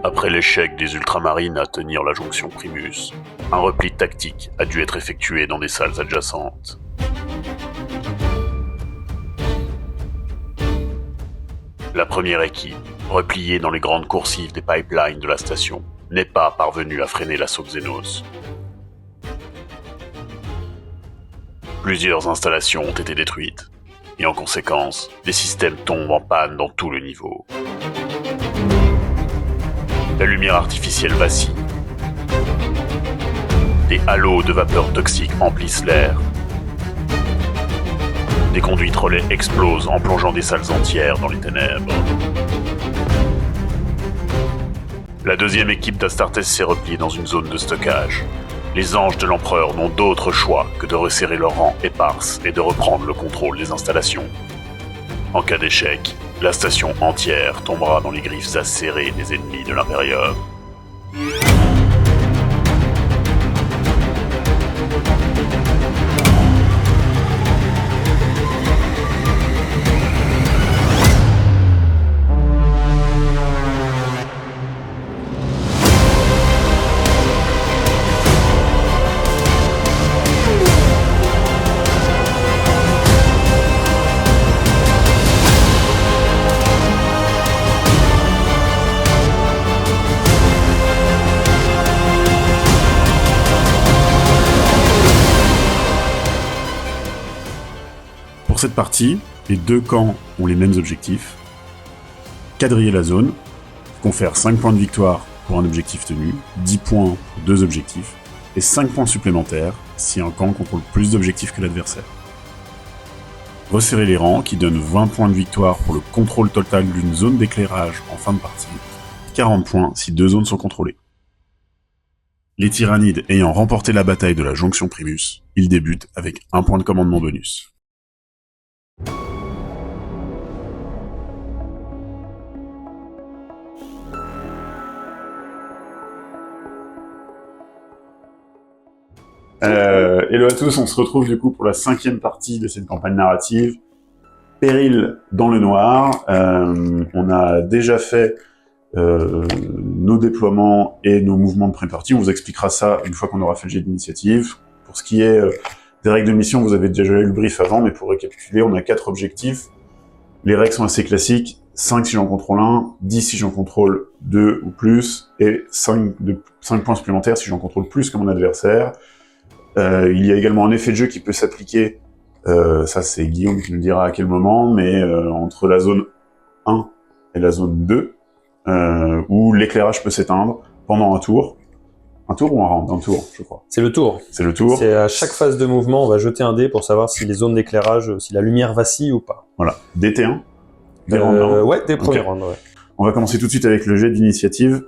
Après l'échec des ultramarines à tenir la jonction Primus, un repli tactique a dû être effectué dans des salles adjacentes. La première équipe, repliée dans les grandes coursives des pipelines de la station, n'est pas parvenue à freiner l'assaut Xenos. Plusieurs installations ont été détruites, et en conséquence, les systèmes tombent en panne dans tout le niveau. La lumière artificielle vacille. Des halos de vapeur toxique emplissent l'air. Des conduites relais explosent en plongeant des salles entières dans les ténèbres. La deuxième équipe d'Astartes s'est repliée dans une zone de stockage. Les anges de l'Empereur n'ont d'autre choix que de resserrer leurs rangs éparses et de reprendre le contrôle des installations. En cas d'échec, la station entière tombera dans les griffes acérées des ennemis de l'Imperium. Pour cette partie, les deux camps ont les mêmes objectifs. Quadriller la zone, confère 5 points de victoire pour un objectif tenu, 10 points pour 2 objectifs, et 5 points supplémentaires si un camp contrôle plus d'objectifs que l'adversaire. Resserrer les rangs, qui donne 20 points de victoire pour le contrôle total d'une zone d'éclairage en fin de partie, 40 points si 2 zones sont contrôlées. Les tyrannides ayant remporté la bataille de la jonction Primus, ils débutent avec 1 point de commandement bonus. Hello à tous, on se retrouve du coup pour la 5e partie de cette campagne narrative. Péril dans le noir. On a déjà fait nos déploiements et nos mouvements de pré-partie. On vous expliquera ça une fois qu'on aura fait le jet d'initiative. Pour ce qui est des règles de mission, vous avez déjà eu le brief avant, mais pour récapituler, on a 4 objectifs. Les règles sont assez classiques. 5 si j'en contrôle 1, 10 si j'en contrôle 2 ou plus, et 5 points supplémentaires si j'en contrôle plus que mon adversaire. Il y a également un effet de jeu qui peut s'appliquer, ça c'est Guillaume qui nous dira à quel moment, mais entre la zone 1 et la zone 2, où l'éclairage peut s'éteindre pendant un tour. Un tour ou un round? Un tour, je crois. C'est le tour. C'est le tour. C'est à chaque phase de mouvement, on va jeter un dé pour savoir si les zones d'éclairage, si la lumière vacille ou pas. Voilà. DT1. Des rounds. Ouais, des premiers Okay. rounds, ouais. On va commencer tout de suite avec le jet d'initiative,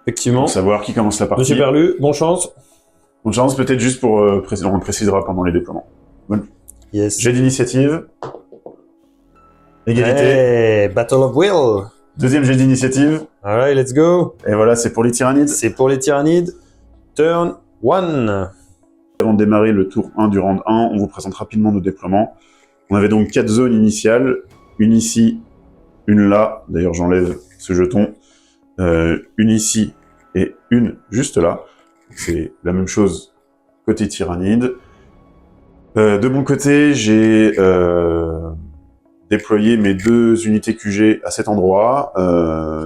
Effectivement. pour savoir qui commence la partie. Monsieur Perlu, bonne chance. Bonne chance, peut-être juste pour on le précisera pendant les déploiements. Yes. Jet d'initiative. Égalité. Hey, Battle of Will. Deuxième jet d'initiative. Alright, let's go. Et voilà, c'est pour les tyrannides. C'est pour les tyrannides. Turn 1. Avant de démarrer le tour 1 du round 1, on vous présente rapidement nos déploiements. On avait donc 4 zones initiales. Une ici, une là. D'ailleurs, j'enlève ce jeton. Une ici et une juste là. C'est la même chose côté tyrannide. De mon côté, j'ai déployé mes 2 unités QG à cet endroit.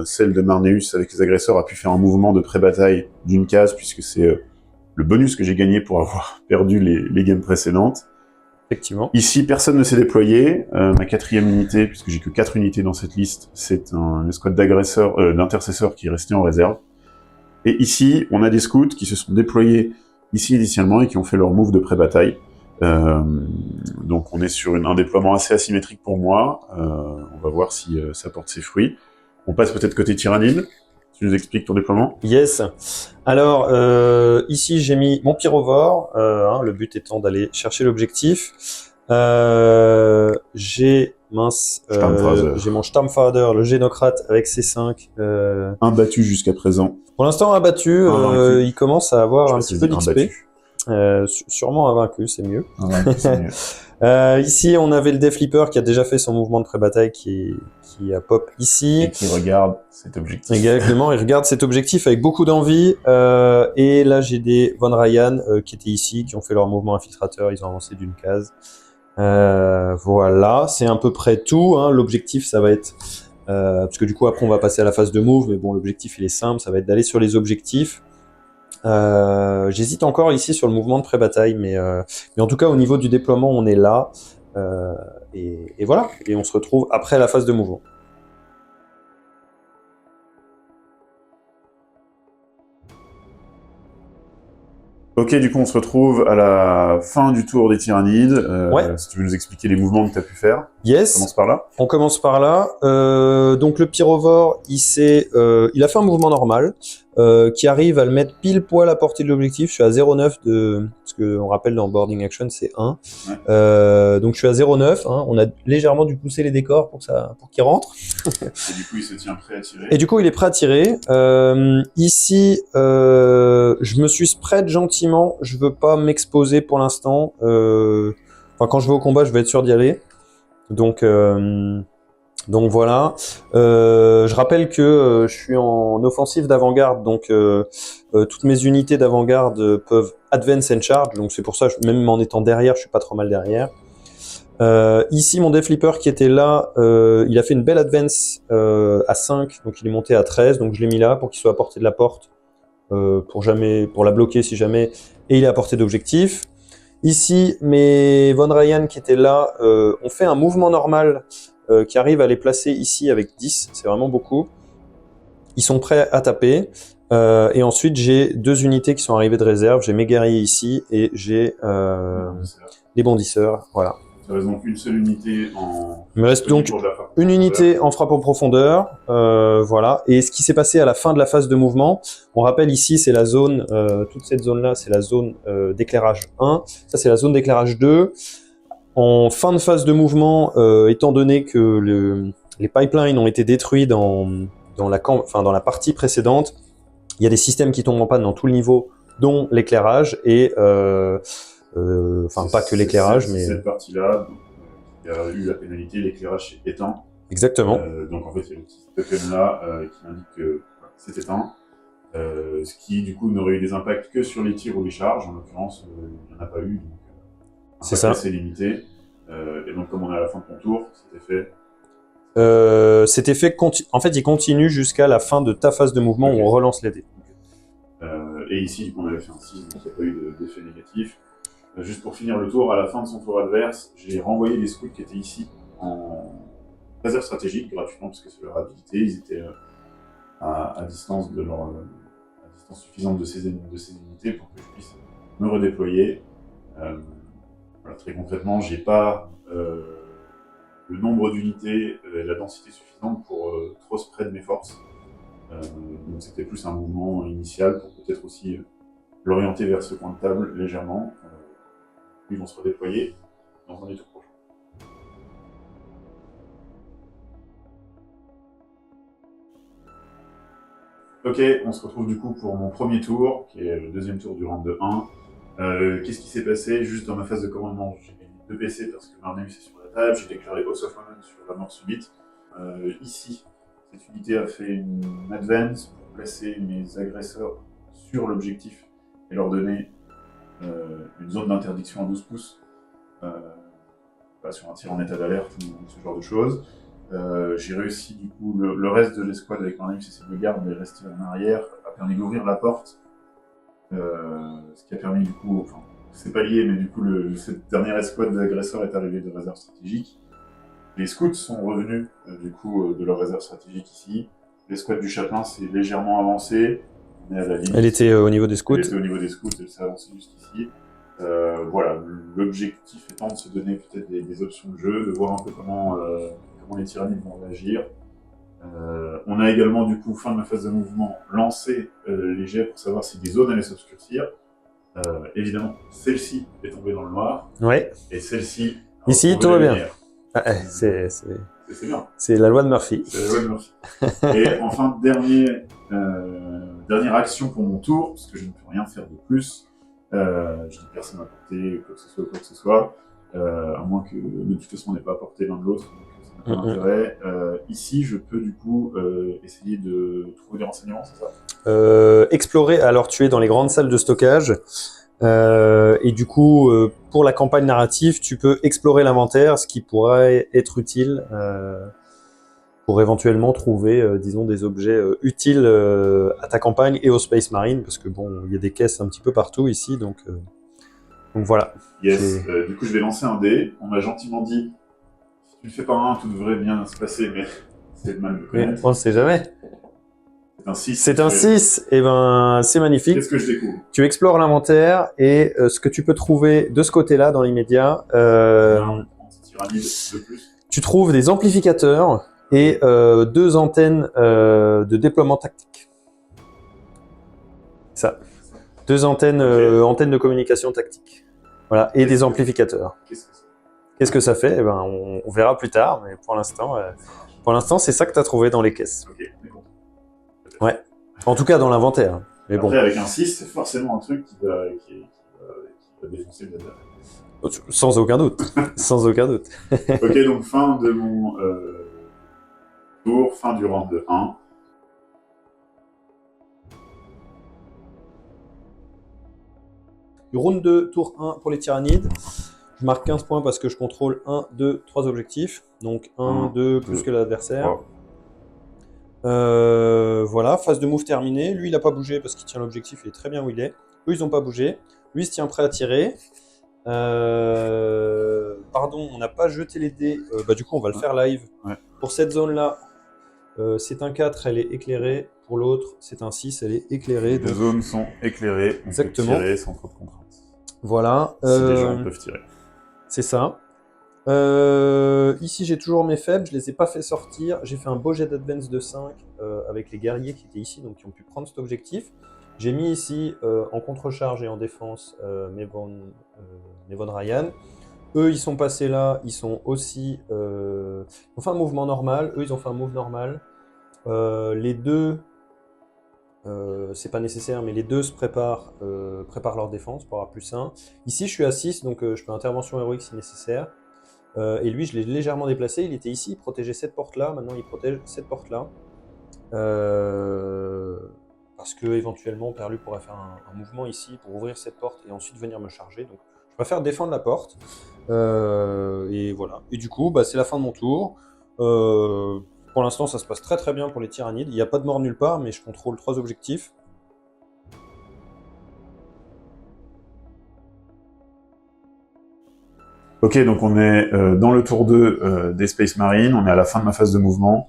Celle de Marneus avec les agresseurs a pu faire un mouvement de pré-bataille d'une case, puisque c'est le bonus que j'ai gagné pour avoir perdu les games précédentes. Effectivement. Ici, personne ne s'est déployé. Ma 4e unité, puisque j'ai que 4 unités dans cette liste, c'est un escouade d'agresseurs, d'intercesseurs qui est resté en réserve. Et ici, on a des scouts qui se sont déployés ici initialement et qui ont fait leur move de pré-bataille. Donc on est sur un déploiement assez asymétrique pour moi. On va voir si ça porte ses fruits. On passe peut-être côté tyrannide. Tu nous expliques ton déploiement? Yes. Alors, ici, j'ai mis mon pyrovore, le but étant d'aller chercher l'objectif. J'ai mince. Stammfader. J'ai mon Stammfader, le Génocrate avec C5. Imbattu jusqu'à présent. Pour l'instant, abattu, Invaincu. il commence à avoir un petit peu d'XP. Imbattu. Sûrement invaincu, c'est mieux. Invaincu, c'est mieux. Ici, on avait le Deflipper qui a déjà fait son mouvement de pré-bataille qui a pop ici. Et qui regarde cet objectif. Exactement, il regarde cet objectif avec beaucoup d'envie. Et là, j'ai des Von Ryan qui étaient ici, qui ont fait leur mouvement infiltrateur, ils ont avancé d'une case. Voilà, c'est à peu près tout. Hein. L'objectif, ça va être... parce que du coup, après, on va passer à la phase de move, mais bon, l'objectif, il est simple, ça va être d'aller sur les objectifs. J'hésite encore ici sur le mouvement de pré-bataille, mais en tout cas, au niveau du déploiement, on est là. Et voilà, et on se retrouve après la phase de mouvement. Ok, du coup, on se retrouve à la fin du tour des Tyrannides. Ouais. Si tu veux nous expliquer les mouvements que tu as pu faire. Yes. On commence par là. On commence par là. Donc le pyrovore, il a fait un mouvement normal qui arrive à le mettre pile poil à portée de l'objectif. Je suis à 0,9 parce que on rappelle dans boarding action c'est 1. Ouais. Donc je suis à 0,9. Hein. On a légèrement dû pousser les décors pour qu'il rentre. Et du coup, il se tient prêt à tirer. Et du coup, il est prêt à tirer. Ici, je me suis spread gentiment. Je veux pas m'exposer pour l'instant. Enfin, quand je vais au combat, je vais être sûr d'y aller. Donc voilà. Je rappelle que je suis en offensive d'avant-garde, donc toutes mes unités d'avant-garde peuvent advance and charge. Donc c'est pour ça, même en étant derrière, je suis pas trop mal derrière. Ici, mon Deflipper qui était là, il a fait une belle advance à 5, donc il est monté à 13, donc je l'ai mis là pour qu'il soit à portée de la porte, pour la bloquer si jamais, et il est à portée d'objectif. Ici, mes Von Ryan qui étaient là ont fait un mouvement normal qui arrive à les placer ici avec 10, c'est vraiment beaucoup. Ils sont prêts à taper. Et ensuite, j'ai 2 unités qui sont arrivées de réserve. J'ai mes guerriers ici et j'ai les bondisseurs. Voilà. Il reste donc une seule unité en... Il me reste donc une unité en frappe en profondeur. Voilà. Et ce qui s'est passé à la fin de la phase de mouvement, on rappelle ici, c'est la zone, toute cette zone-là, c'est la zone d'éclairage 1. Ça, c'est la zone d'éclairage 2. En fin de phase de mouvement, étant donné que les pipelines ont été détruits dans la partie précédente, il y a des systèmes qui tombent en panne dans tout le niveau, dont l'éclairage et pas que l'éclairage, mais cette partie-là, il y a eu la pénalité, l'éclairage est éteint. Exactement. Donc en fait, il y a le petit token là qui indique que c'est éteint. Ce qui du coup n'aurait eu des impacts que sur les tirs ou les charges. En l'occurrence, il n'y en a pas eu. Donc, c'est ça. C'est limité. Et donc comme on est à la fin de ton tour, c'était fait. En fait, il continue jusqu'à la fin de ta phase de mouvement où on relance les dés. Et ici, on avait fait un 6, donc il n'y a pas eu d'effet négatif. Juste pour finir le tour, à la fin de son tour adverse, j'ai renvoyé les scouts qui étaient ici en réserve stratégique gratuitement parce que c'est leur habilité. Ils étaient à distance à distance suffisante de ces unités pour que je puisse me redéployer. Voilà, très concrètement, j'ai pas le nombre d'unités et la densité suffisante pour trop spread mes forces. Donc c'était plus un mouvement initial pour peut-être aussi l'orienter vers ce coin de table légèrement. Ils vont se redéployer dans un des tours prochains. Ok, on se retrouve du coup pour mon premier tour, qui est le deuxième tour du round de 1. Qu'est-ce qui s'est passé? Juste dans ma phase de commandement, j'ai mis 2 PC parce que Marneus est sur la table, j'ai déclaré House of Women sur la mort subite. Ici, cette unité a fait une advance pour placer mes agresseurs sur l'objectif et leur donner une zone d'interdiction à 12 pouces sur un tir en état d'alerte ou ce genre de choses. J'ai réussi du coup, le reste de l'escouade avec Marneus et ses 2 gardes est resté en arrière, a permis d'ouvrir la porte, ce qui a permis du coup, enfin c'est pas lié, mais du coup cette dernière escouade d'agresseurs est arrivée de réserve stratégique. Les scouts sont revenus du coup de leur réserve stratégique ici. L'escouade du chapelain s'est légèrement avancée. On est à la limite. Elle était au niveau des scouts. Elle était au niveau des scouts, elle s'est avancée jusqu'ici. Voilà, l'objectif étant de se donner peut-être des options de jeu, de voir un peu comment les tyrannides vont réagir. On a également du coup, fin de ma phase de mouvement, lancé les jets pour savoir si des zones allaient s'obscurcir. Évidemment, celle-ci est tombée dans le noir. Ouais. Et celle-ci... Ici, tout va bien. C'est bien. C'est la loi de Murphy. C'est la loi de Murphy. Et enfin, dernière action pour mon tour, parce que je ne peux rien faire de plus. Je dis personne n'a apporté quoi que ce soit, à moins que de toute façon on n'ait pas apporté l'un de l'autre, donc ça n'a pas d'intérêt. Ici, je peux du coup essayer de trouver des renseignements, c'est ça? Explorer, alors tu es dans les grandes salles de stockage, et du coup, pour la campagne narrative, tu peux explorer l'inventaire, ce qui pourrait être utile pour éventuellement trouver, disons, des objets utiles à ta campagne et au Space Marine, parce que bon, il y a des caisses un petit peu partout ici, donc voilà. Yes, du coup je vais lancer un dé. On m'a gentiment dit, si tu ne fais pas un, tout devrait bien se passer, mais c'est le mal de Mais connaître. on ne sait jamais. C'est un 6. C'est un 6, et ben c'est magnifique. Qu'est-ce que je découvre? Tu explores l'inventaire, et ce que tu peux trouver de ce côté-là, dans l'immédiat, Tyrannide de plus. tu trouves des amplificateurs et 2 antennes de déploiement tactique. Ça. 2 antennes, antennes de communication tactique. Voilà, et des amplificateurs. Qu'est-ce que ça fait? Eh ben, on verra plus tard, mais pour l'instant, c'est ça que tu as trouvé dans les caisses. Ok, d'accord. Ouais. En tout cas, dans l'inventaire. Mais Après, bon. avec un 6, c'est forcément un truc qui va défoncer le data. Sans aucun doute. Sans aucun doute. Ok, donc fin de mon tour, fin du round 1. Round 2, tour 1 pour les tyrannides. Je marque 15 points parce que je contrôle 1, 2, 3 objectifs. Donc 1, 2, plus que l'adversaire. Voilà, phase de move terminée. Lui, il n'a pas bougé parce qu'il tient l'objectif, il est très bien où il est. Eux, ils n'ont pas bougé. Lui, il se tient prêt à tirer. Pardon, on n'a pas jeté les dés. Du coup, on va le faire live. Ouais. Pour cette zone-là, c'est un 4, elle est éclairée. Pour l'autre, c'est un 6, elle est éclairée. Les zones sont éclairées, on Exactement. peut tirer sans trop de contraintes. Voilà. Si les gens peuvent tirer. C'est ça. Ici, j'ai toujours mes faibles, je les ai pas fait sortir. J'ai fait un beau jet d'advance de 5 avec les guerriers qui étaient ici, donc qui ont pu prendre cet objectif. J'ai mis ici en contre-charge et en défense Mevon Ryan. Eux, ils sont passés là, ils sont aussi... ils ont fait un mouvement normal, eux, ils ont fait un move normal. Les deux... c'est pas nécessaire, mais les deux se préparent leur défense pour avoir +1. Ici, je suis à 6, donc je peux intervention héroïque si nécessaire. Et lui, je l'ai légèrement déplacé. Il était ici, il protégeait cette porte-là. Maintenant, il protège cette porte-là. Parce que éventuellement, Perlu pourrait faire un mouvement ici pour ouvrir cette porte et ensuite venir me charger. Donc, je préfère défendre la porte. Et voilà. Et du coup, c'est la fin de mon tour. Pour l'instant, ça se passe très très bien pour les tyrannides. Il n'y a pas de mort nulle part, mais je contrôle 3 objectifs. Ok, donc on est dans le tour 2 des Space Marines, on est à la fin de ma phase de mouvement.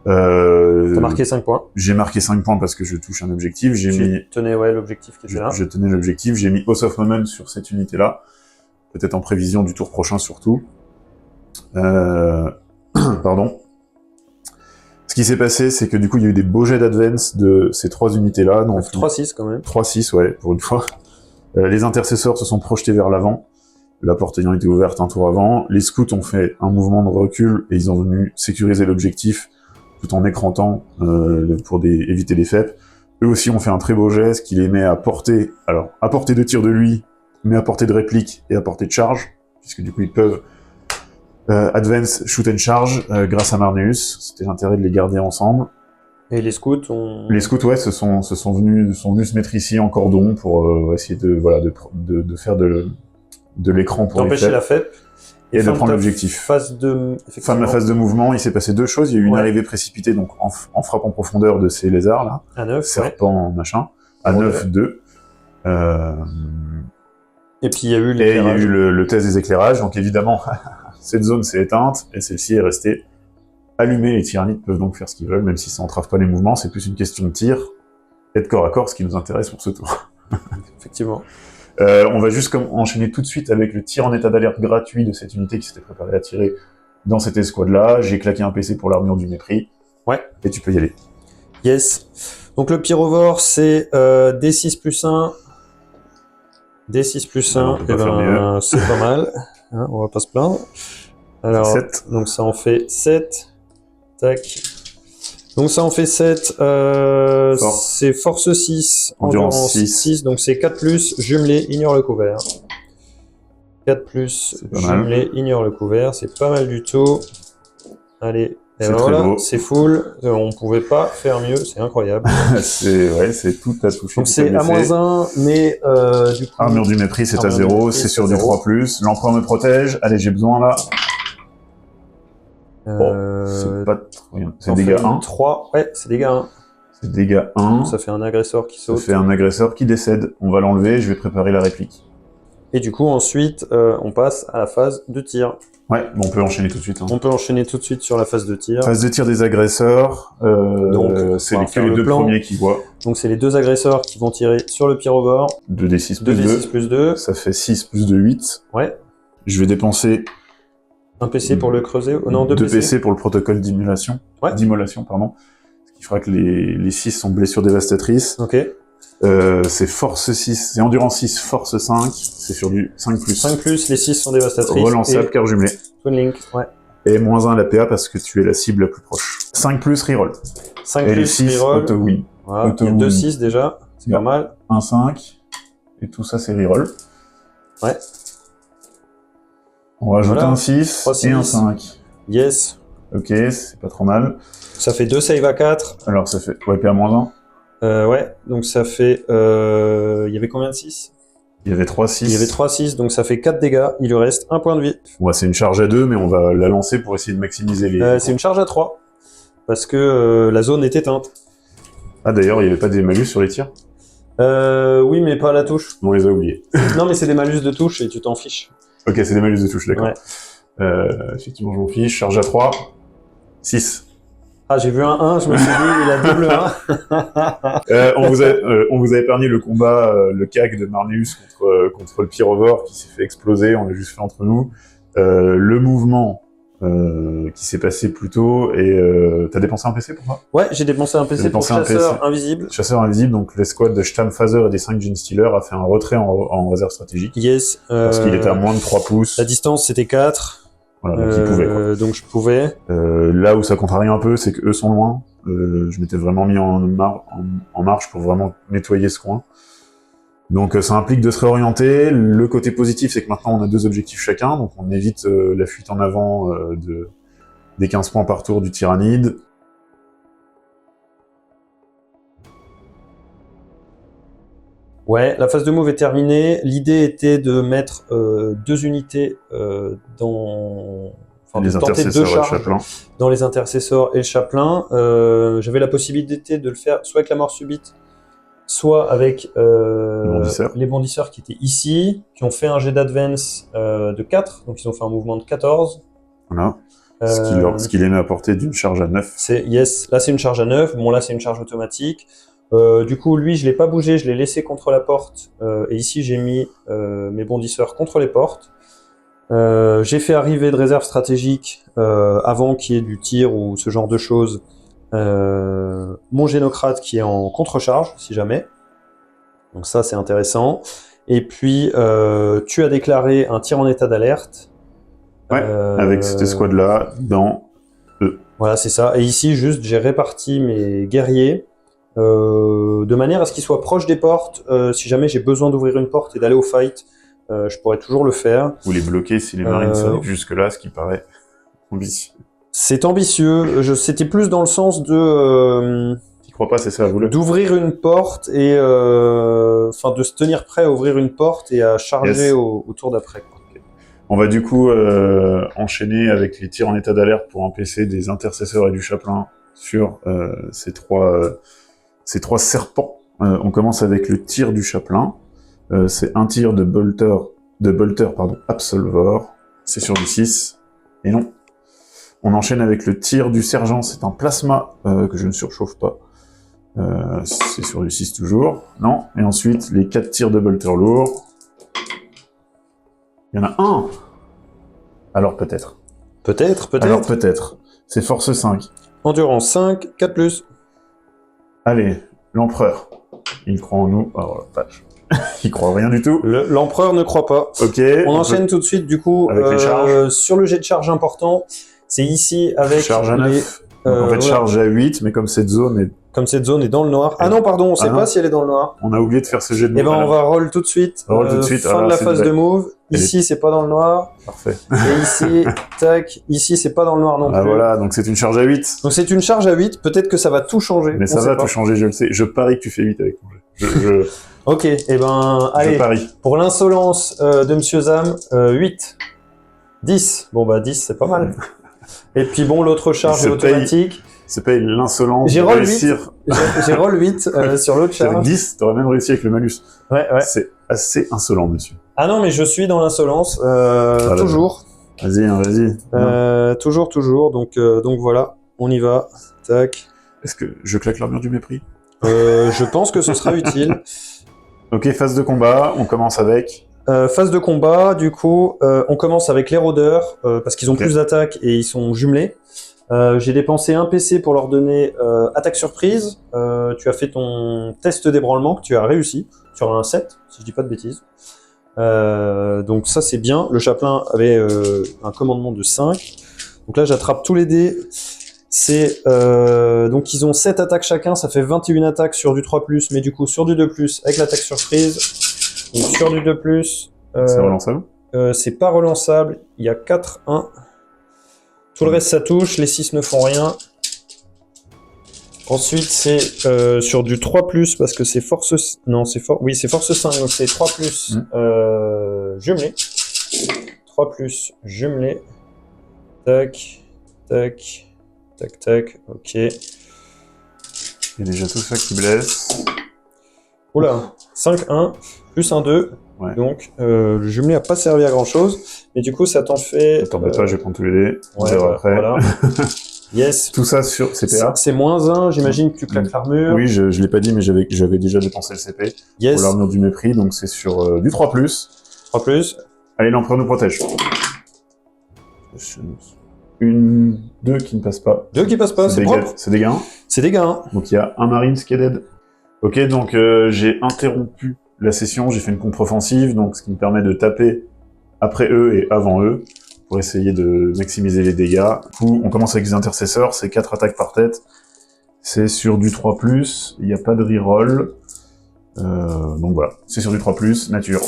T'as marqué 5 points. J'ai marqué 5 points parce que je touche un objectif. Tenais l'objectif qui était là. Je tenais l'objectif, j'ai mis House of Moment sur cette unité-là. Peut-être en prévision du tour prochain surtout. Pardon. Ce qui s'est passé, c'est que du coup, il y a eu des beaux jets d'advance de ces 3 unités-là. 3-6 quand même. 3-6, ouais, pour une fois. Les intercesseurs se sont projetés vers l'avant. La porte ayant été ouverte un tour avant. Les scouts ont fait un mouvement de recul et ils ont venu sécuriser l'objectif tout en écrantant pour éviter les FEP. Eux aussi ont fait un très beau geste qui les met à portée de tir de lui, mais à portée de réplique et à portée de charge, puisque du coup ils peuvent advance, shoot and charge grâce à Marneus. C'était l'intérêt de les garder ensemble. Et les scouts ont... Les scouts, ouais, sont venus se mettre ici en cordon pour essayer de faire de l'écran pour d'empêcher la FEP. Et de prendre l'objectif. Fin de ma phase de mouvement, il s'est passé 2 choses. Il y a eu une arrivée précipitée, donc en frappe en profondeur de ces lézards là. À 9, serpent, machin. À 9-2. Et puis il y a eu l'éclairage. Et il y a eu le test des éclairages. Donc évidemment, cette zone s'est éteinte et celle-ci est restée allumée. Les tyrannides peuvent donc faire ce qu'ils veulent, même si ça entrave pas les mouvements. C'est plus une question de tir et de corps à corps, ce qui nous intéresse pour ce tour. Effectivement. On va juste enchaîner tout de suite avec le tir en état d'alerte gratuit de cette unité qui s'était préparée à tirer dans cette escouade-là. J'ai claqué un PC pour l'armure du mépris. Ouais. Et tu peux y aller. Yes. Donc le pyrovore, c'est D6 plus 1. D6 plus 1, c'est pas mal. Hein, on va pas se plaindre. Alors, 7. donc ça en fait 7. Tac. Donc ça en fait 7. C'est force 6, Endurance 6. donc c'est 4+, jumelé, ignore le couvert. 4+, pas mal. jumelé, ignore le couvert, c'est pas mal du tout. Allez, et C'est voilà, très beau. c'est full, on pouvait pas faire mieux, c'est incroyable. c'est tout à toucher. Donc c'est à -1, mais du coup... Armure du mépris, c'est à Armure du 0, mépris, c'est c'est sur à du 0. 3+. L'empereur me protège. Allez, j'ai besoin là. C'est pas trop bien. C'est dégâts 1. 3, ouais, c'est dégâts 1. C'est dégâts 1. Ça fait un agresseur qui Ça saute. fait un agresseur qui décède. On va l'enlever, je vais préparer la réplique. Et du coup, ensuite, on passe à la phase de tir. Ouais, bon, on peut enchaîner tout de suite. Hein. On peut enchaîner tout de suite sur la phase de tir. Phase de tir des agresseurs. Donc, c'est on va que faire les le deux plan. premiers qui voient. Donc, c'est les deux agresseurs qui vont tirer sur le pyrovore. 2d6 plus 2. 2d6 plus 2. Ça fait 6 plus 2, 8. Ouais. Je vais dépenser Un PC pour le creuser. Oh, non, 2 2 PC pour le protocole d'immolation. Ouais. D'immolation, pardon. Ce qui fera que les 6 sont blessures dévastatrices. Ok. C'est force 6, c'est endurance 6, force 5, c'est sur du 5+. 5+, les 6 sont dévastatrices. Relançable, car jumelé. Twin Link, ouais. Et -1 à la PA parce que tu es la cible la plus proche. 5+, reroll. 5+, Et les 6, reroll. auto-win. Voilà, il y a auto-win. 2-6 déjà, c'est Yeah. pas mal. 1, 5. Et tout ça, c'est reroll. Ouais. On rajoute Voilà. un 6 3, et un 6. 5. Yes. Ok, c'est pas trop mal. Ça fait 2 save à 4. Alors ça fait... Ouais, PA-1. Ouais, donc ça fait... Il y avait combien de 6 ? Il y avait 3, 6. Il y avait 3-6, donc ça fait 4 dégâts. Il lui reste 1 point de vie. Ouais, c'est une charge à 2, mais on va la lancer pour essayer de maximiser les... C'est une charge à 3. Parce que la zone est éteinte. Ah d'ailleurs, il n'y avait pas des malus sur les tirs? Oui, mais pas à la touche. On les a oubliés. Non, mais c'est des malus de touche et tu t'en fiches. Ok, c'est des malus de touche, d'accord. Ouais. Effectivement, je m'en fiche. Charge à 3. 6. Ah, j'ai vu un 1, je me suis dit, il a double 1. On vous a épargné le combat, le CAC de Marneus contre le Pyrovore qui s'est fait exploser, on l'a juste fait entre nous. Le mouvement qui s'est passé plus tôt, et t'as dépensé un PC pour ça? Ouais, j'ai dépensé un PC pour chasseur invisible. Chasseur invisible, donc l'escouade de Stammfaser et des 5 Genestealers a fait un retrait en réserve stratégique. Yes. Parce qu'il était à moins de 3 pouces. La distance, c'était 4. Voilà, donc il pouvait, quoi. Donc je pouvais. Là où ça contrarie un peu, c'est qu'eux sont loin. Je m'étais vraiment mis en marche pour vraiment nettoyer ce coin. Donc ça implique de se réorienter. Le côté positif, c'est que maintenant on a 2 objectifs chacun, donc on évite la fuite en avant des 15 points par tour du tyrannide. Ouais, la phase de move est terminée. L'idée était de mettre 2 unités dans... Enfin, Les de tenter 2 intercesseurs et le charges chapelain. dans les intercesseurs et le chapelain. J'avais la possibilité de le faire soit avec la mort subite, soit avec les bondisseurs qui étaient ici, qui ont fait un jet d'advance de 4, donc ils ont fait un mouvement de 14. Voilà. Ce qui les met à portée d'une charge à 9. Yes, là c'est une charge à 9, bon là c'est une charge automatique. Du coup, lui, je l'ai pas bougé, je l'ai laissé contre la porte. Et ici, j'ai mis mes bondisseurs contre les portes. J'ai fait arriver de réserve stratégique avant qu'il y ait du tir ou ce genre de choses. Mon génocrate qui est en contre-charge, si jamais. Donc ça, c'est intéressant. Et puis, tu as déclaré un tir en état d'alerte. Ouais, avec cette escouade-là, dans eux. Voilà, c'est ça. Et ici, juste, j'ai réparti mes guerriers de manière à ce qu'ils soient proches des portes. Si jamais j'ai besoin d'ouvrir une porte et d'aller au fight, je pourrais toujours le faire. Ou les bloquer si les marines arrivent jusque-là, ce qui paraît ambitieux. C'est ambitieux. C'était plus dans le sens de... Tu crois pas, c'est ça, vous le... D'ouvrir une porte et... Enfin, de se tenir prêt à ouvrir une porte et à charger au tour d'après. Okay. On va du coup enchaîner avec les tirs en état d'alerte pour empêcher des intercesseurs et du chapelain sur ces trois serpents. On commence avec le tir du chapelain. C'est un tir de bolter Absolvor. C'est sur du 6. Et non. On enchaîne avec le tir du sergent. C'est un plasma que je ne surchauffe pas. C'est sur du 6 toujours. Non. Et ensuite, les 4 tirs de bolter lourd. Il y en a un. Alors peut-être. Peut-être. Alors peut-être. C'est force 5. Endurance 5, 4+. Allez, l'empereur. Il croit en nous. Oh la vache. Il croit rien du tout. L'empereur ne croit pas. Ok. On enchaîne tout de suite, du coup, Avec les charges. sur le jet de charge important. C'est ici avec Charge à 9. Donc, en fait, voilà. charge à 8, mais comme cette zone est... Comme cette zone est dans le noir. Ah non, pardon, on sait non. pas si elle est dans le noir. On a oublié de faire ce jet de Eh ben, move. on va roll tout de suite. Roll tout de suite. Fin Ah, de la c'est phase une de blague. move. Elle Ici, c'est pas dans le noir. Parfait. Et ici, tac. Ici, c'est pas dans le noir non Ah plus. voilà, donc c'est une charge à 8. Donc c'est une charge à 8. Peut-être que ça va tout changer. Mais on ça sait va pas. tout changer, je le sais. Je parie que tu fais 8 avec ton jet. Ok, eh ben, Je allez. parie. Pour l'insolence de Monsieur Zam, 8. 10. Bon bah 10, c'est pas mal. Et puis bon, l'autre charge se est automatique. C'est pas l'insolence J'ai de roll réussir. J'ai roll 8 sur l'autre Avec charge. 10, t'aurais même réussi avec le malus. Ouais. C'est assez insolent, monsieur. Ah non, mais je suis dans l'insolence, Voilà. toujours. Vas-y, hein, vas-y. Toujours. Donc voilà, on y va. Tac. Est-ce que je claque l'armure du mépris? Je pense que ce sera utile. Ok, phase de combat, on commence avec... Phase de combat, du coup, on commence avec les rôdeurs, parce qu'ils ont Ok. plus d'attaque et ils sont jumelés. J'ai dépensé un PC pour leur donner attaque surprise. Tu as fait ton test d'ébranlement que tu as réussi sur un 7, si je dis pas de bêtises. Donc ça c'est bien. Le chaplain avait un commandement de 5. Donc là j'attrape tous les dés. C'est donc ils ont 7 attaques chacun, ça fait 21 attaques sur du 3+, mais du coup sur du 2+, avec l'attaque surprise. Donc sur du 2+, C'est relançable. c'est pas relançable, il y a 4-1. Tout le reste ça touche, les 6 ne font rien. Ensuite c'est sur du 3+, parce que c'est force... Non, c'est oui, c'est force 5, donc c'est 3+, jumelé. 3+, jumelé. Tac, tac, tac, tac, ok. Il y a déjà tout ça qui blesse. Oula, 5-1, plus 1-2. Ouais. Donc, le jumelé a pas servi à grand chose. Mais du coup, ça t'en fait. T'embête pas, je vais prendre tous les dés. On ouais, verra après. Voilà. Yes. Tout ça sur CPA. C'est moins 1, j'imagine que tu claques l'armure. Oui, je l'ai pas dit, mais j'avais déjà dépensé le CP Yes. pour l'armure du mépris, donc c'est sur du 3+. 3+. Allez, l'empereur nous protège. 2 qui ne passe pas. 2 qui passent pas, c'est propre. C'est des gains. C'est des gains. Donc il y a un Marines qui est dead. Ok, donc j'ai interrompu la session, j'ai fait une contre-offensive, donc ce qui me permet de taper après eux et avant eux, pour essayer de maximiser les dégâts. Du coup, on commence avec les intercesseurs, c'est 4 attaques par tête. C'est sur du 3+, il n'y a pas de reroll. Donc voilà, c'est sur du 3+, nature.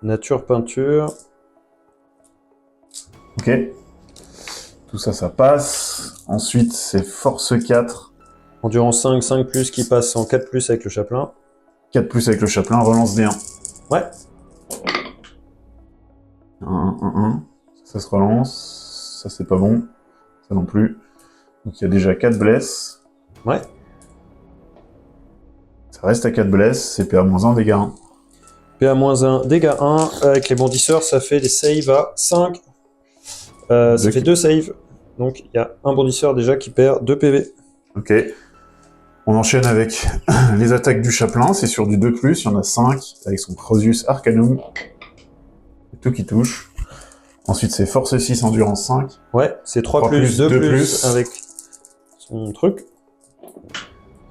Nature, peinture. Ok. Tout ça, ça passe. Ensuite, c'est force 4. Endurance 5, 5+, qui passe en 4+, avec le chaplain. 4+ avec le chaplain, relance des 1. Ouais. 1. Ça se relance. Ça, c'est pas bon. Ça non plus. Donc, il y a déjà 4 blesses. Ouais. Ça reste à 4 blesses. C'est PA-1, dégâts 1. PA-1, dégâts 1. Avec les bondisseurs, ça fait des saves à 5. Ça fait 2 saves. Donc, il y a un bondisseur déjà qui perd 2 PV. Ok. On enchaîne avec les attaques du chaplain. C'est sur du 2+. Il y en a 5 avec son Crozius Arcanum. Tout qui touche. Ensuite, c'est force 6, endurance 5. Ouais, c'est 3+, 2+, avec son truc,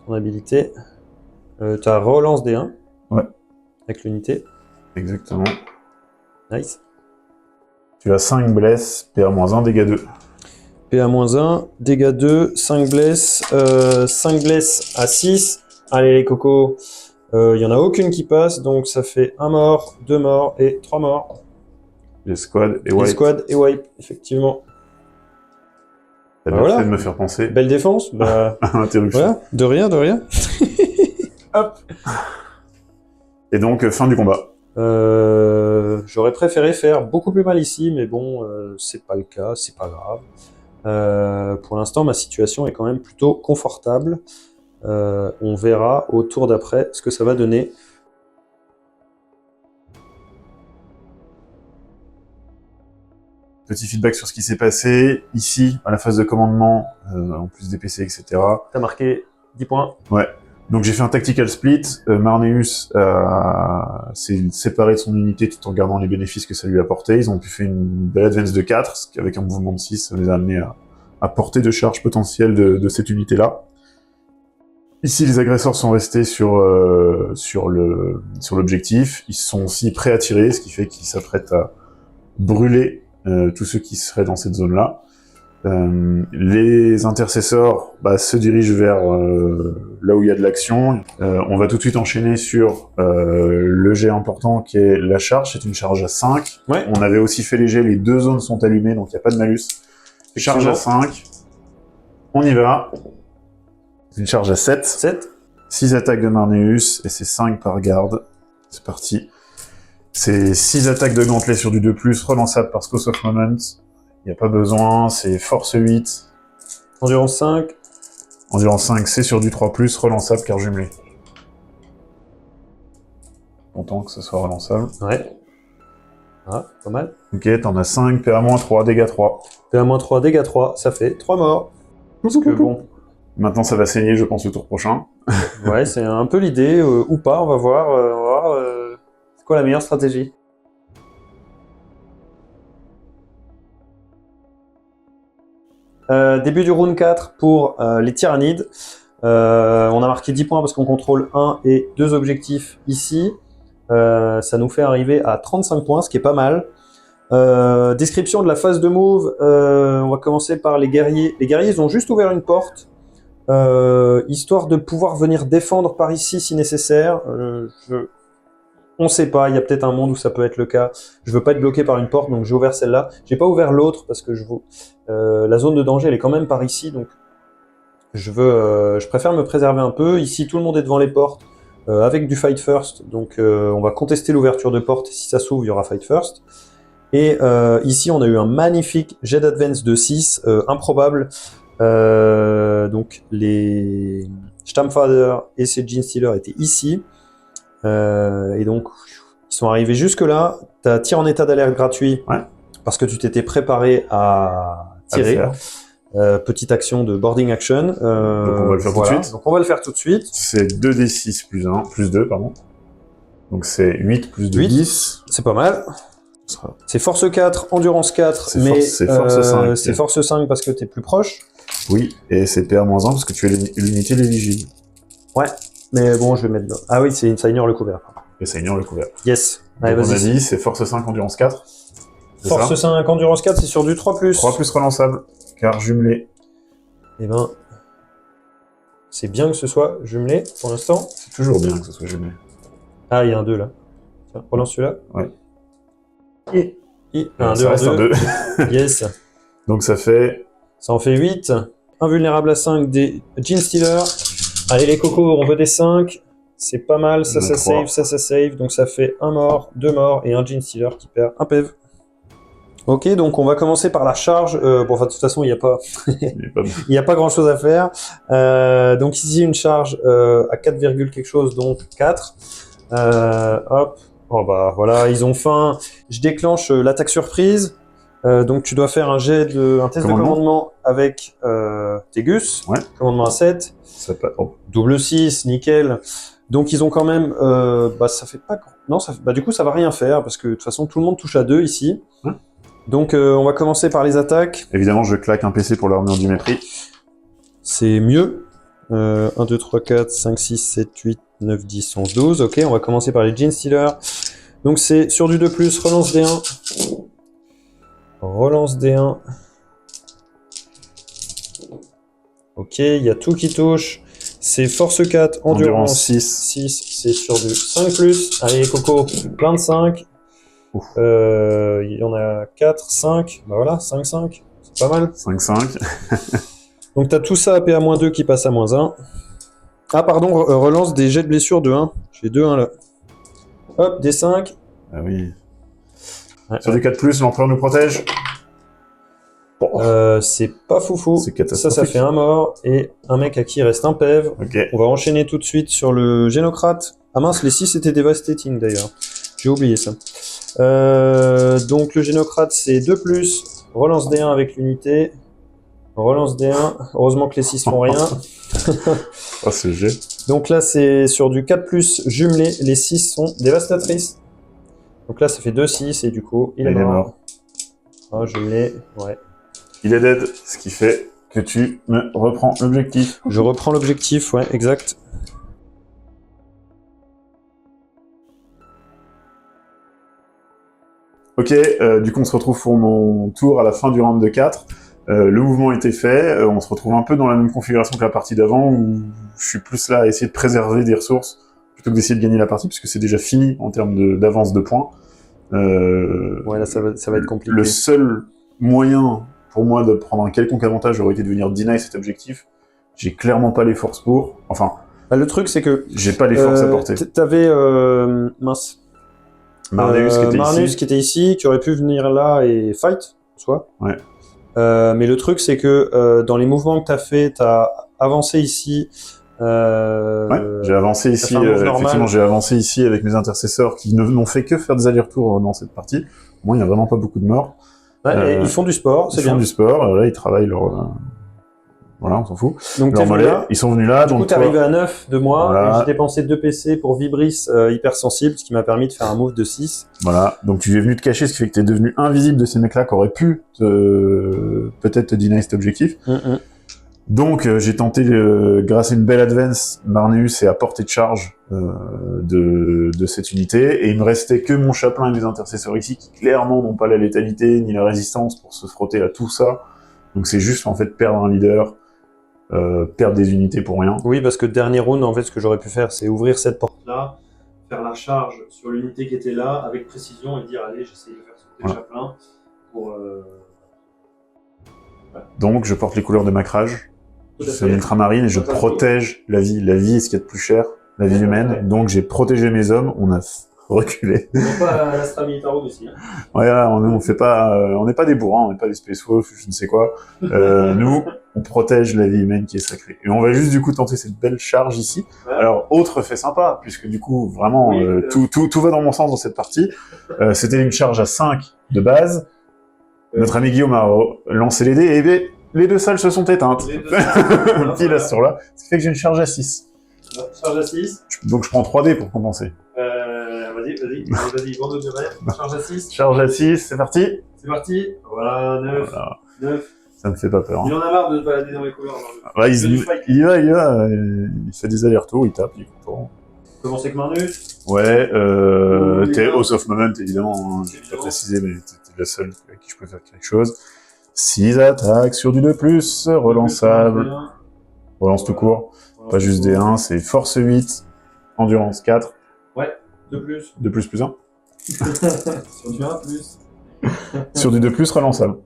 son habilité. T'as relance des 1. Ouais. Avec l'unité. Exactement. Nice. Tu as 5 blesses, PA-1, dégâts 2. PA-1, dégâts 2, 5 blesses, 5 blesses à 6. Allez les cocos, il n'y en a aucune qui passe, donc ça fait 1 mort, 2 morts et 3 morts. Les squads et Les wipe. squads et wipe, effectivement. T'as bien Voilà. fait de me faire penser Belle défense, bah à l'interruption. voilà, de rien, de rien. Hop. Et donc, fin du combat. J'aurais préféré faire beaucoup plus mal ici, mais bon, c'est pas le cas, c'est pas grave. Pour l'instant, ma situation est quand même plutôt confortable. On verra au tour d'après ce que ça va donner. Petit feedback sur ce qui s'est passé. Ici, à la phase de commandement, en plus des PC, etc. T'as marqué 10 points. Ouais. Donc j'ai fait un tactical split. Marneus s'est séparé de son unité tout en gardant les bénéfices que ça lui a apporté. Ils ont pu faire une belle advance de 4, ce qui, avec un mouvement de 6, ça les a amenés à portée de charge potentielle de cette unité-là. Ici, les agresseurs sont restés sur l'objectif. Ils sont aussi prêts à tirer, ce qui fait qu'ils s'apprêtent à brûler tous ceux qui seraient dans cette zone-là. Les intercesseurs se dirigent vers là où il y a de l'action. On va tout de suite enchaîner sur le jet important qui est la charge. C'est une charge à 5. Ouais. On avait aussi fait les jets, les 2 zones sont allumées, donc il n'y a pas de malus. Charge à 5. On y va. C'est une charge à 7. 7. 6 attaques de Marneus, et c'est 5 par garde. C'est parti. C'est 6 attaques de gantelet sur du 2+, relançable par Scope of Moment. Il n'y a pas besoin, c'est force 8. Endurance 5. Endurance 5, c'est sur du 3+, relançable car jumelé. Content que ce soit relançable. Ouais. Ah, pas mal. Ok, t'en as 5, PA-3, dégâts 3. PA-3, dégâts 3, ça fait 3 morts. Parce que bon, Maintenant ça va saigner, je pense, le tour prochain. ouais, c'est un peu l'idée, ou pas, on va voir. C'est quoi la meilleure stratégie? Début du round 4 pour les tyrannides. On a marqué 10 points parce qu'on contrôle 1 et 2 objectifs ici. Ça nous fait arriver à 35 points, ce qui est pas mal. Description de la phase de move. On va commencer par les guerriers. Les guerriers, ils ont juste ouvert une porte, histoire de pouvoir venir défendre par ici si nécessaire. On sait pas, il y a peut-être un monde où ça peut être le cas. Je veux pas être bloqué par une porte, donc j'ai ouvert celle-là. J'ai pas ouvert l'autre parce que la zone de danger, elle est quand même par ici, donc je préfère me préserver un peu. Ici, tout le monde est devant les portes, avec du fight first, donc on va contester l'ouverture de porte. Si ça s'ouvre, il y aura fight first. Et ici, on a eu un magnifique jet d'advance de 6, improbable. Donc les Stammfather et ces Genestealer étaient ici. Et donc, ils sont arrivés jusque-là. T'as tir en état d'alerte gratuit, ouais, parce que tu t'étais préparé à tirer. Petite action de boarding action. Donc on va le faire tout de suite. Donc on va le faire tout de suite. C'est 2d6 plus 2, pardon. Donc c'est 8 plus 2, 8. 10. C'est pas mal. C'est force 4, endurance 4, mais c'est force 5. C'est force 5 parce que t'es plus proche. Oui, et c'est PA-1 parce que tu es l'unité des vigiles. Ouais, mais bon, je vais mettre... Ah oui, ça ignore le couvert. Et ça ignore le couvert. Yes. Allez, on a dit, c'est force 5, endurance 4. Force 5, endurance 4, c'est sur du 3+. 3+ relançable, car jumelé. Eh ben, c'est bien que ce soit jumelé pour l'instant. C'est toujours bien que ce soit jumelé. Ah, il y a un 2 là. Tiens, relance celui-là. Ouais. Et un 2, ça reste un 2. Yes. Donc ça fait... Ça en fait 8. Invulnérable à 5 des Genestealer. Allez les cocos, on veut des 5. C'est pas mal, ça save, ça save. Donc ça fait 1 mort, 2 morts et un Genestealer qui perd un PEV. Ok, donc on va commencer par la charge. Bon, enfin, de toute façon, il n'y a pas, il y a pas grand chose à faire. Donc ici, une charge à 4, quelque chose, donc 4. Hop. Oh bah voilà, ils ont faim. Je déclenche l'attaque surprise. Donc tu dois faire un test de commandement avec Tegus. Ouais. Commandement à 7. Ça pas... oh. Double 6, nickel. Donc ils ont quand même... ça fait pas... Non, du coup ça va rien faire parce que de toute façon tout le monde touche à 2 ici. Ouais. Donc on va commencer par les attaques. Évidemment, je claque un PC pour l'armure du mépris. C'est mieux. 1, 2, 3, 4, 5, 6, 7, 8, 9, 10, 11, 12. Ok, on va commencer par les Genestealer. Donc c'est sur du 2+, relance D1. Relance D1. Ok, il y a tout qui touche. C'est force 4, endurance 6. 6, c'est sur du 5+. Allez, Coco, plein de 5. Il y en a 4, 5. Bah voilà, 5, 5. C'est pas mal. 5, 5. Donc t'as tout ça à PA-2 qui passe à -1. Ah pardon, relance des jets de blessure de 1. J'ai 2 1 là. Hop, des 5. Ah oui. Ouais, sur du 4+, l'empereur nous protège. C'est pas foufou. C'est catastrophique. Ça fait 1 mort et un mec à qui il reste un PEV. Okay. On va enchaîner tout de suite sur le Génocrate. Ah mince, les 6 étaient devastating d'ailleurs. J'ai oublié ça. Donc le Génocrate c'est 2+, relance D1 avec l'unité. Relance D1. Heureusement que les 6 font rien. Oh, ce jet. Donc là c'est sur du 4+, jumelé. Les 6 sont dévastatrices. Donc là ça fait 2, 6 et du coup il est mort. Ah, je l'ai, ouais. Il est dead, ce qui fait que tu me reprends l'objectif. Je reprends l'objectif, ouais, exact. Ok, du coup on se retrouve pour mon tour à la fin du round de 4. Le mouvement était fait, on se retrouve un peu dans la même configuration que la partie d'avant, où je suis plus là à essayer de préserver des ressources, plutôt que d'essayer de gagner la partie, puisque c'est déjà fini en termes d'avance de points. Ouais, là ça va être compliqué. Le seul moyen pour moi de prendre un quelconque avantage aurait été de venir deny cet objectif. J'ai clairement pas les forces pour. Enfin, Bah, le truc c'est que j'ai pas les forces à porter. t'avais mince. Marneus qui était ici, qui aurait pu venir là et fight, soit. Ouais. Mais le truc, c'est que dans les mouvements que tu as fait, tu as avancé ici. Ouais, j'ai avancé ici, effectivement, j'ai avancé ici avec mes intercesseurs qui n'ont fait que faire des allers-retours dans cette partie. Moi, il n'y a vraiment pas beaucoup de morts. Ouais, et ils font du sport, c'est bien. Ils font du sport, là, ils travaillent leur... Voilà, on s'en fout. Donc, leur mollet, ils sont venus là. Du coup, t'es arrivé à 9 de moi, voilà. Et j'ai dépensé 2 PC pour Vibris hypersensible, ce qui m'a permis de faire un move de 6. Voilà, donc tu es venu te cacher, ce qui fait que t'es devenu invisible de ces mecs-là qui auraient pu peut-être te deny cet objectif. Donc j'ai tenté, grâce à une belle advance, Marneus est à portée de charge de cette unité, et il me restait que mon chaplain et mes intercesseurs ici, qui clairement n'ont pas la létalité ni la résistance pour se frotter à tout ça. Donc c'est juste en fait perdre un leader, perdre des unités pour rien. Oui, parce que dernier round, en fait, ce que j'aurais pu faire, c'est ouvrir cette porte-là, faire la charge sur l'unité qui était là, avec précision, et dire, allez, j'essaye de faire sauter le chaplain pour... Donc je porte les couleurs de Macrage, c'est une ultramarine, et je protège la vie. La vie est ce qu'il y a de plus cher, la vie humaine. Donc j'ai protégé mes hommes, on a reculé. On n'est pas à l'Astra Militarum ici. Hein. Ouais, on fait pas, on n'est pas des bourrins, on n'est pas des Space Wolves, je ne sais quoi. Nous, on protège la vie humaine qui est sacrée. Et on va juste du coup tenter cette belle charge ici. Ouais. Alors, autre fait sympa, puisque du coup, vraiment, tout va dans mon sens dans cette partie. C'était une charge à 5 de base. Notre ami Guillaume a lancé les dés, et les deux salles se sont éteintes. Pile à ce tour-là. Ce qui fait que j'ai une charge à 6. Charge à 6. Donc je prends 3 dés pour compenser. Vas-y, vends de rêve. Charge à 6. Charge à 6, c'est parti. C'est parti. Voilà, 9. Voilà. 9. Ça me fait pas peur. Hein. Il en a marre de se balader dans les couleurs. Ouais, il va, il fait des allers-retours, il tape, il est content. Comment c'est que Marneus? Ouais, t'es House of Moment, évidemment, hein, je vais pas préciser, mais t'es la seule avec qui je peux faire quelque chose. 6 attaques sur du 2+, relançable. Relance tout court, pas juste des 1, c'est force 8, endurance 4. Ouais, 2+. 2++1. Sur du 1+. Sur du 2+, relançable.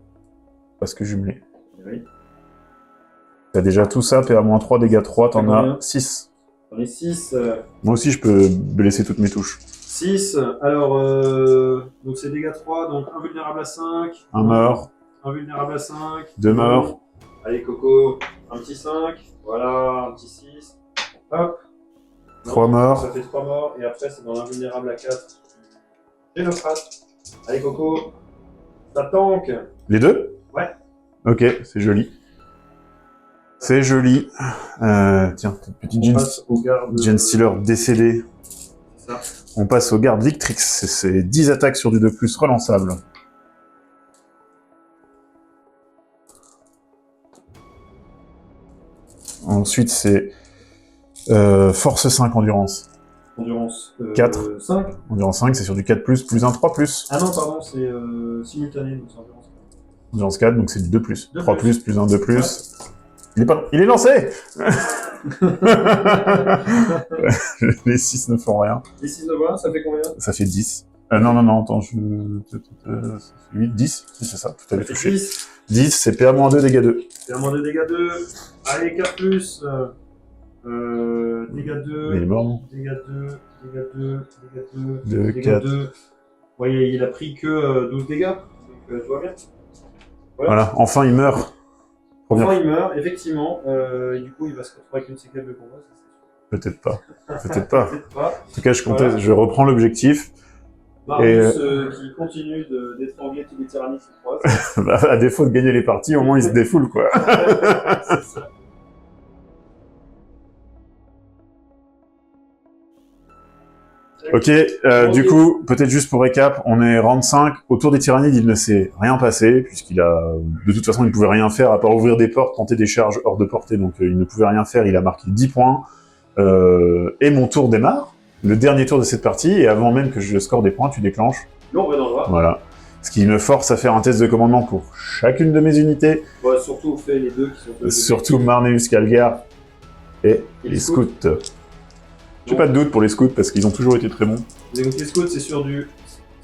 Parce que jumelé. Oui. T'as déjà tout ça, PA-3, dégâts 3, t'en as 6. J'en ai 6. Moi aussi, je peux blesser toutes mes touches. 6, alors, donc c'est dégâts 3, donc invulnérable à 5. Un mort. Invulnérable à 5. 2 morts. Allez, Coco, un petit 5. Voilà, un petit 6. Hop. 3 morts. Ça fait 3 morts, et après, c'est dans l'invulnérable à 4. Génocrate. Allez, Coco. Ça tank. Les deux? Ouais. Ok, c'est joli. C'est joli. Tiens, petite Gen Stealer décédée. C'est ça. On passe au garde Victrix. C'est 10 attaques sur du 2+, relançable. Ensuite, c'est force 5, endurance. Endurance 4. 5. Endurance 5, c'est sur du 4+, plus 1, 3+. Ah non, pardon, c'est simultané, donc c'est endurance 4. Endurance 4, donc c'est du 2+. 3+, plus 1, 2+. Ouais. Il est lancé. Les 6 ne font rien. Les 6 de voilà, ça fait combien? Ça fait 10. Non, attends, ça fait 8, 10, si c'est ça, tout à fait touché. 10. 10, c'est PA-2, dégâts 2. PA-2, dégâts 2. Allez, 4+. Dégâts 2. Il est mort, non? Dégâts 2, dégâts 2, dégâts 2, 2, dégâts 4. 2. Vous voyez, il a pris que 12 dégâts, donc tout va bien. Voilà, enfin il meurt. Enfin, il meurt, effectivement, et du coup, il va se retrouver avec une séquelle de combat. Peut-être pas. Peut-être pas. Peut-être pas. En tout cas, je reprends l'objectif. Marneus qui continue d'étrangler tous les tyrannistes qui croisent. À défaut de gagner les parties, au moins il se défoule, quoi. C'est ça. Ok, du coup, peut-être juste pour récap, on est round 5. Autour des tyrannides, il ne s'est rien passé, puisqu'il a... De toute façon, il ne pouvait rien faire, à part ouvrir des portes, tenter des charges hors de portée, donc il ne pouvait rien faire, il a marqué 10 points. Et mon tour démarre, le dernier tour de cette partie, et avant même que je score des points, tu déclenches. L'ombre dans le noir. Voilà. Ce qui me force à faire un test de commandement pour chacune de mes unités. Ouais, surtout, on fait les deux qui sont... Surtout Marneus Calgar et les scouts. J'ai pas de doute pour les scouts, parce qu'ils ont toujours été très bons. Les scouts, c'est sur du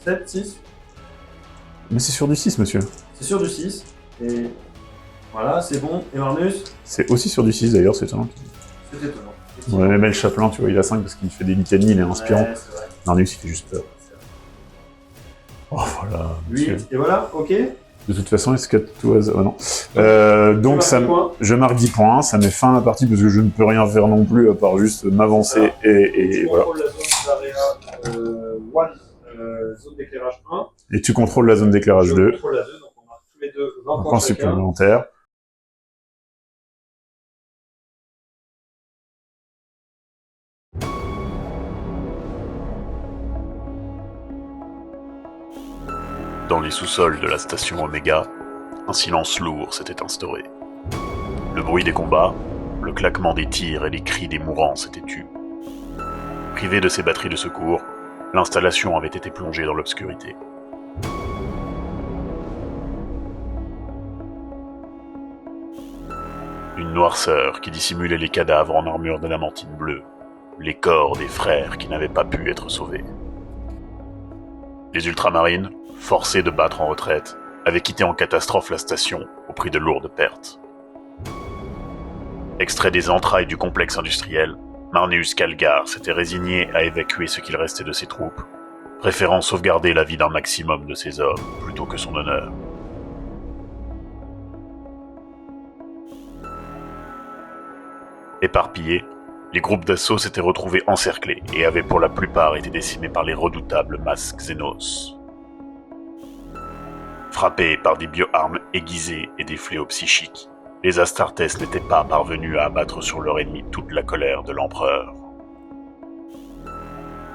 7, 6. Mais c'est sur du 6, monsieur. C'est sur du 6. Et voilà, c'est bon. Et Marnus, C'est aussi sur du 6, d'ailleurs, c'est étonnant. c'est étonnant. Ouais, mais le Chaplin, tu vois, il a 5 parce qu'il fait des litanies, il est inspirant. Ouais, c'est vrai. Marneus, il fait juste peur. Oh, voilà, Oui, monsieur. et voilà, ok. De toute façon, est-ce que tout has... Oh non. Donc, ça, je marque 10 points, ça met fin à la partie parce que je ne peux rien faire non plus à part juste m'avancer et Tu voilà. contrôles la zone d'AREA 1, zone d'éclairage 1. Et tu contrôles la zone d'éclairage Je 2. contrôle la 2, donc on marque tous les deux 20 Un points point chacun. supplémentaire. Dans les sous-sols de la station Oméga, un silence lourd s'était instauré. Le bruit des combats, le claquement des tirs et les cris des mourants s'étaient tus. Privée de ses batteries de secours, l'installation avait été plongée dans l'obscurité. Une noirceur qui dissimulait les cadavres en armure d'adamantine bleue, les corps des frères qui n'avaient pas pu être sauvés. Les ultramarines, forcés de battre en retraite, avaient quitté en catastrophe la station au prix de lourdes pertes. Extrait des entrailles du complexe industriel, Marneus Calgar s'était résigné à évacuer ce qu'il restait de ses troupes, préférant sauvegarder la vie d'un maximum de ses hommes plutôt que son honneur. Éparpillés, les groupes d'assaut s'étaient retrouvés encerclés et avaient pour la plupart été décimés par les redoutables masses Xenos. Frappés par des bioarmes aiguisées et des fléaux psychiques, les Astartes n'étaient pas parvenus à abattre sur leur ennemi toute la colère de l'Empereur.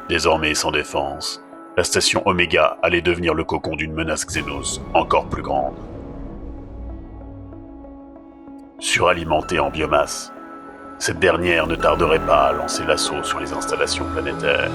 Désormais sans défense, la station Oméga allait devenir le cocon d'une menace Xenos encore plus grande. Suralimentée en biomasse, cette dernière ne tarderait pas à lancer l'assaut sur les installations planétaires.